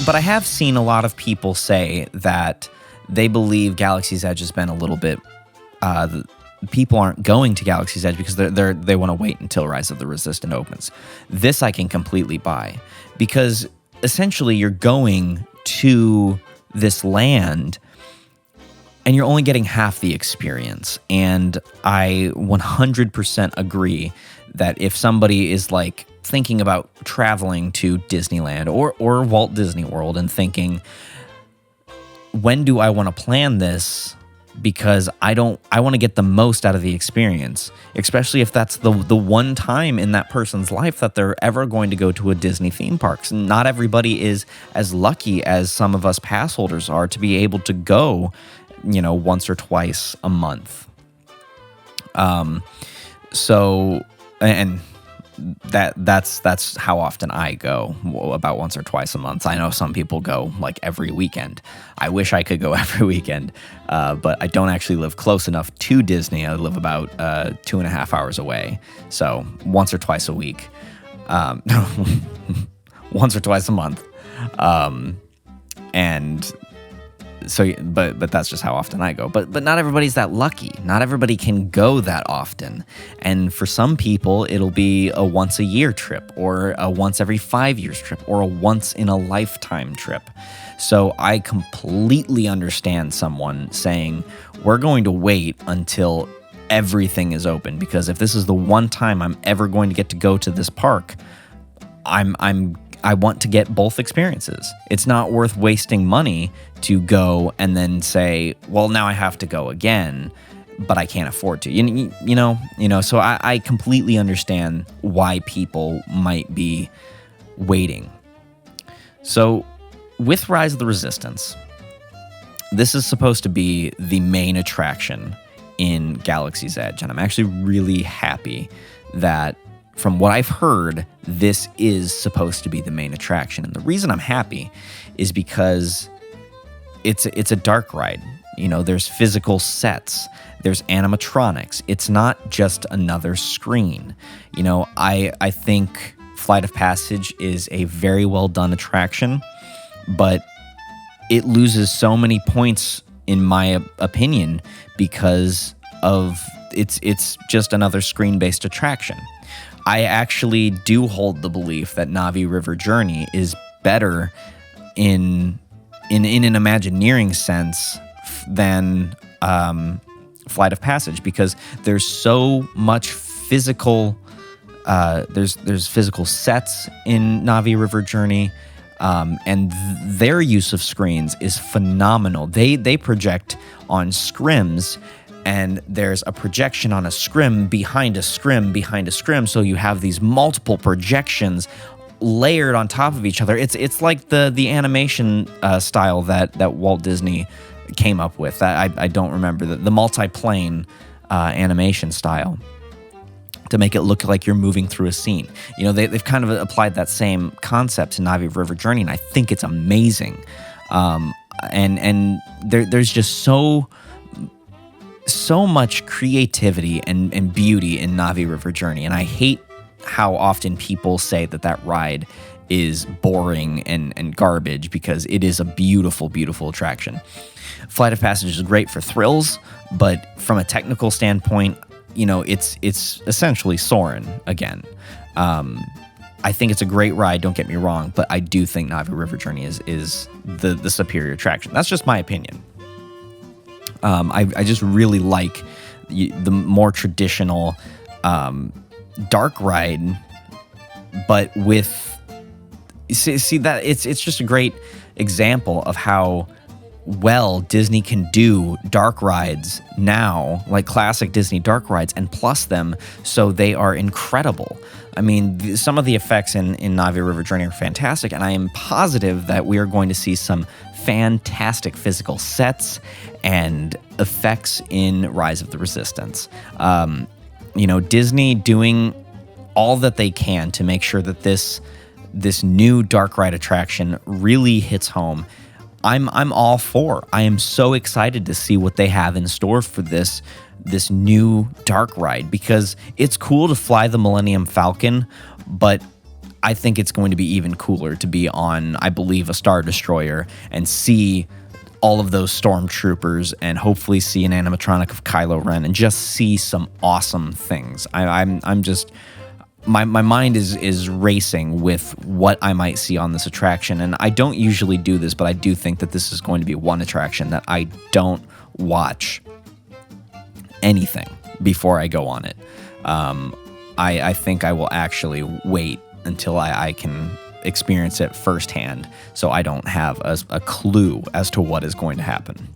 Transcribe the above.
but I have seen a lot of people say that they believe Galaxy's Edge has been a little bit. People aren't going to Galaxy's Edge because they want to wait until Rise of the Resistance opens. This I can completely buy, because essentially you're going to this land and you're only getting half the experience. And I 100% agree that if somebody is like thinking about traveling to Disneyland or Walt Disney World and thinking, when do I want to plan this? Because I want to get the most out of the experience, especially if that's the one time in that person's life that they're ever going to go to a Disney theme park. So not everybody is as lucky as some of us pass holders are to be able to go, once or twice a month. That's how often I go, about once or twice a month. I know some people go like every weekend. I wish I could go every weekend, but I don't actually live close enough to Disney. I live about 2.5 hours away, so once or twice a week, once or twice a month, and so. But that's just how often I go. But not everybody's that lucky. Not everybody can go that often. And for some people, it'll be a once a year trip, or a once every 5 years trip, or a once in a lifetime trip. So I completely understand someone saying, we're going to wait until everything is open, because if this is the one time I'm ever going to get to go to this park, I want to get both experiences. It's not worth wasting money to go and then say, well, now I have to go again, but I can't afford to. So I completely understand why people might be waiting. So with Rise of the Resistance, this is supposed to be the main attraction in Galaxy's Edge, and I'm actually really happy that, from what I've heard, this is supposed to be the main attraction. And the reason I'm happy is because it's a dark ride. There's physical sets, there's animatronics. It's not just another screen. I think Flight of Passage is a very well done attraction, but it loses so many points, in my opinion, because of it's just another screen-based attraction. I actually do hold the belief that Na'vi River Journey is better in an Imagineering sense than Flight of Passage, because there's so much physical. There's physical sets in Na'vi River Journey, and their use of screens is phenomenal. They project on scrims. And there's a projection on a scrim behind a scrim behind a scrim, so you have these multiple projections layered on top of each other. It's like the animation style that Walt Disney came up with. I don't remember the multi-plane animation style to make it look like you're moving through a scene. They've kind of applied that same concept to Na'vi River Journey, and I think it's amazing. And there's just so much creativity and beauty in Na'vi River Journey, and I hate how often people say that ride is boring and garbage, because it is a beautiful, beautiful attraction. Flight of Passage is great for thrills, but from a technical standpoint, it's essentially Soarin' again. I think it's a great ride, don't get me wrong, but I do think Na'vi River Journey is the superior attraction. That's just my opinion. I just really like the more traditional dark ride, but with see that it's just a great example of how well Disney can do dark rides now, like classic Disney dark rides, and plus them so they are incredible. I mean, some of the effects in Na'vi River Journey are fantastic, and I am positive that we are going to see some fantastic physical sets and effects in Rise of the Resistance. Disney doing all that they can to make sure that this new dark ride attraction really hits home. I'm all for. I am so excited to see what they have in store for this new dark ride, because it's cool to fly the Millennium Falcon, but I think it's going to be even cooler to be on, I believe, a Star Destroyer and see all of those stormtroopers and hopefully see an animatronic of Kylo Ren and just see some awesome things. I'm just my mind is racing with what I might see on this attraction, and I don't usually do this, but I do think that this is going to be one attraction that I don't watch anything before I go on it. I think I will actually wait until I can experience it firsthand, so I don't have a clue as to what is going to happen.